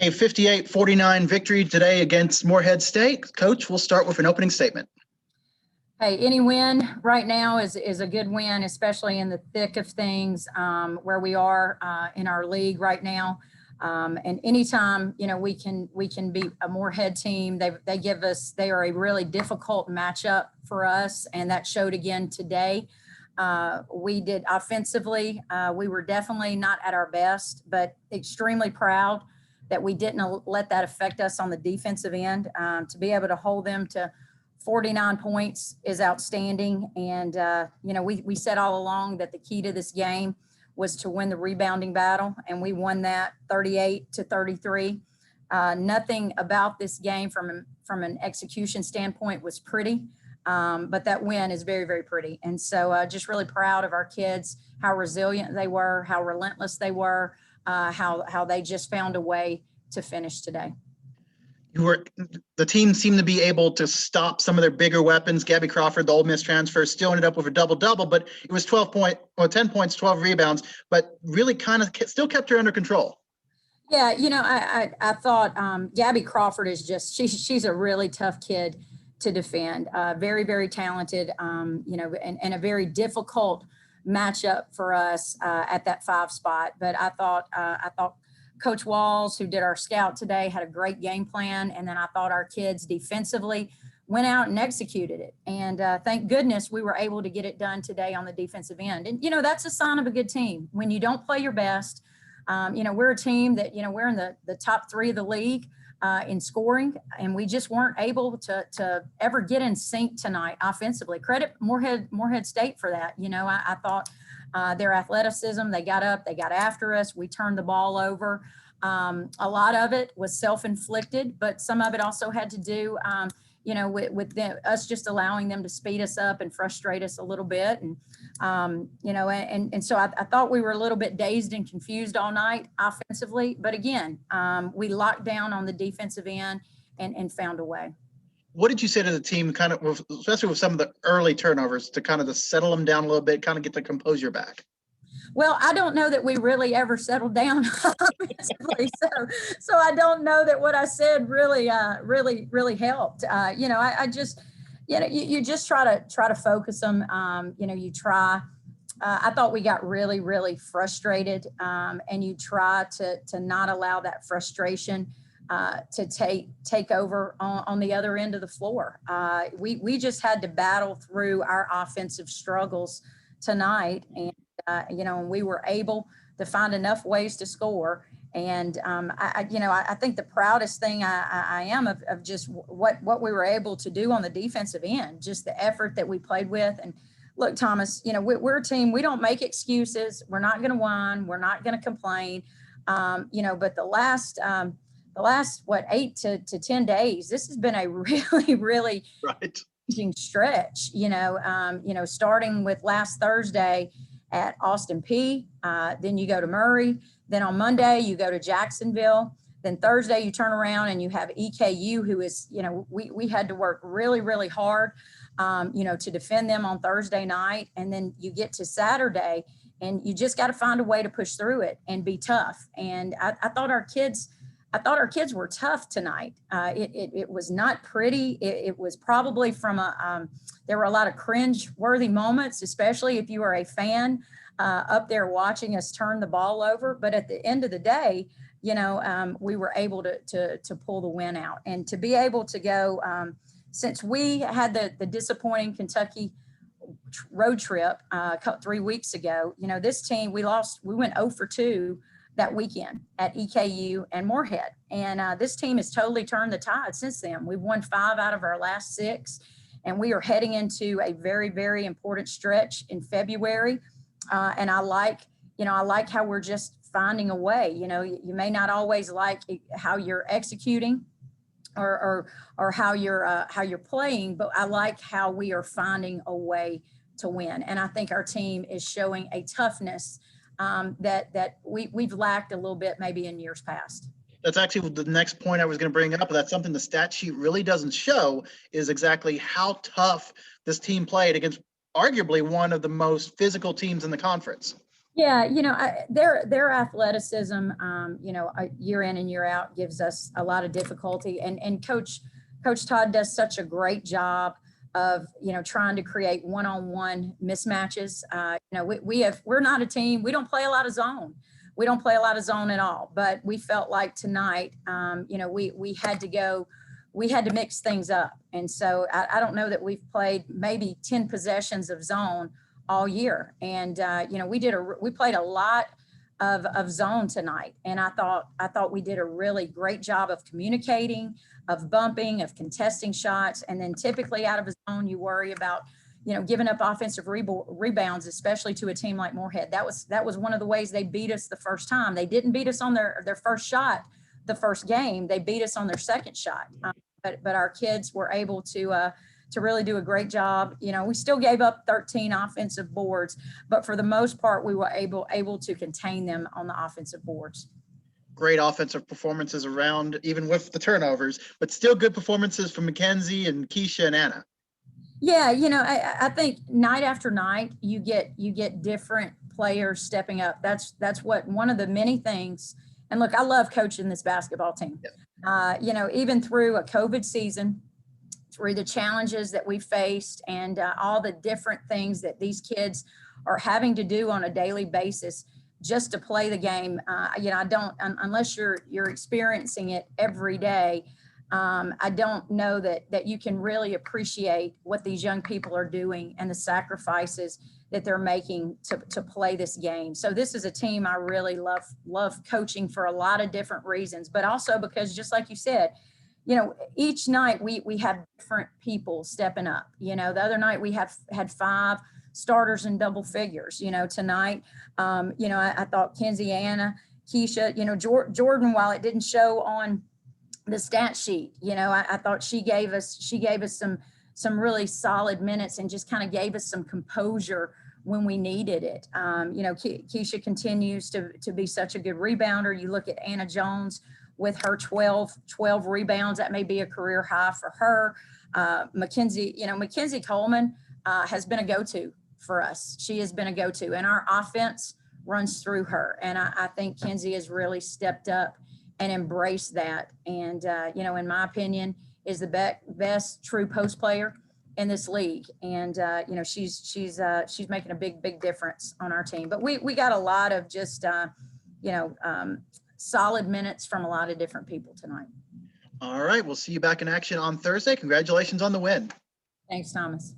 A 58-49 victory today against Morehead State. Coach, we'll start with an opening statement. Hey, any win right now is a good win, especially in the thick of things where we are in our league right now. And anytime, we can beat a Morehead team, they are a really difficult matchup for us. And that showed again today. We did offensively. We were definitely not at our best, but extremely proud that we didn't let that affect us on the defensive end. To be able to hold them to 49 points is outstanding. And, we said all along that the key to this game was to win the rebounding battle, and we won that 38-33. Nothing about this game from an execution standpoint was pretty, but that win is very, very pretty. And so just really proud of our kids, how resilient they were, how relentless they were, how they just found a way to finish today. The team seemed to be able to stop some of their bigger weapons. Gabby Crawford, the Ole Miss transfer, still ended up with a double-double, but it was 10 points, 12 rebounds, but really kind of still kept her under control. Yeah, I thought Gabby Crawford is she's a really tough kid to defend. Very, very talented, and a very difficult matchup for us at that 5 spot. But I thought Coach Walls, who did our scout today, had a great game plan. And then I thought our kids defensively went out and executed it. And thank goodness we were able to get it done today on the defensive end. And, that's a sign of a good team. When you don't play your best, we're a team that, we're in the top 3 of the league in scoring. And we just weren't able to ever get in sync tonight offensively. Credit Morehead State for that. I thought their athleticism, they got up, they got after us, we turned the ball over. A lot of it was self-inflicted, but some of it also had to do, with us just allowing them to speed us up and frustrate us a little bit. And, so I thought we were a little bit dazed and confused all night offensively. But again, we locked down on the defensive end and found a way. What did you say to the team, kind of, especially with some of the early turnovers, to kind of to settle them down a little bit, kind of get the composure back? Well, I don't know that we really ever settled down offensively, so I don't know that what I said really helped. I just, you just try to focus them. You try. I thought we got really, really frustrated, and you try to not allow that frustration to take over on the other end of the floor. We just had to battle through our offensive struggles tonight, and we were able to find enough ways to score. And I think the proudest thing I am of just what we were able to do on the defensive end, just the effort that we played with. And look, Thomas, we're a team. We don't make excuses. We're not going to whine. We're not going to complain. But the last 8 to 10 days, this has been a really, really right stretch, starting with last Thursday at Austin P. Then you go to Murray. Then on Monday, you go to Jacksonville. Then Thursday, you turn around and you have EKU, who is, we had to work really, really hard, to defend them on Thursday night. And then you get to Saturday and you just got to find a way to push through it and be tough. And I thought our kids were tough tonight. It was not pretty. It was probably there were a lot of cringe-worthy moments, especially if you are a fan up there watching us turn the ball over. But at the end of the day, we were able to pull the win out. And to be able to go, since we had the disappointing Kentucky road trip 3 weeks ago, this team, we went 0 for 2 that weekend at EKU and Morehead. And this team has totally turned the tide since then. We've won 5 out of our last 6, and we are heading into a very, very important stretch in February. And I like how we're just finding a way. You may not always like how you're executing or how you're playing, but I like how we are finding a way to win. And I think our team is showing a toughness that we've lacked a little bit maybe in years past. That's actually the next point I was going to bring up. That's something the stat sheet really doesn't show, is exactly how tough this team played against arguably one of the most physical teams in the conference. Yeah, their athleticism, year in and year out gives us a lot of difficulty. And Coach Todd does such a great job of trying to create one-on-one mismatches. We're not a team. We don't play a lot of zone. We don't play a lot of zone at all. But we felt like tonight, we had to go. We had to mix things up. And so I don't know that we've played maybe 10 possessions of zone all year. And, we played a lot of zone tonight. And I thought we did a really great job of communicating, of bumping, of contesting shots. And then typically out of a zone, you worry about, giving up offensive rebounds, especially to a team like Morehead. That was one of the ways they beat us the first time. They didn't beat us on their first shot the first game. They beat us on their second shot. But our kids were able to really do a great job. We still gave up 13 offensive boards, but for the most part, we were able to contain them on the offensive boards. Great offensive performances around, even with the turnovers, but still good performances from Mackenzie and Keisha and Anna. Yeah, I think night after night, you get different players stepping up. That's what one of the many things. And look, I love coaching this basketball team. Yeah. Even through a COVID season, through the challenges that we faced and all the different things that these kids are having to do on a daily basis just to play the game. I don't, unless you're experiencing it every day, I don't know that you can really appreciate what these young people are doing and the sacrifices that they're making to play this game. So this is a team I really love coaching for a lot of different reasons, but also because, just like you said, each night we have different people stepping up. The other night we had 5 starters in double figures. Tonight, I thought Kenzie, Anna, Keisha, Jordan, while it didn't show on the stat sheet, I thought she gave us some really solid minutes and just kind of gave us some composure when we needed it. Keisha continues to be such a good rebounder. You look at Anna Jones with her 12 rebounds. That may be a career high for her. Mackenzie Coleman has been a go-to for us. She has been a go-to, and our offense runs through her. And I think Kenzie has really stepped up and embraced that. And, in my opinion, is the best true post player in this league. And, she's making a big difference on our team. But we got a lot of just, solid minutes from a lot of different people tonight. All right. We'll see you back in action on Thursday. Congratulations on the win. Thanks, Thomas.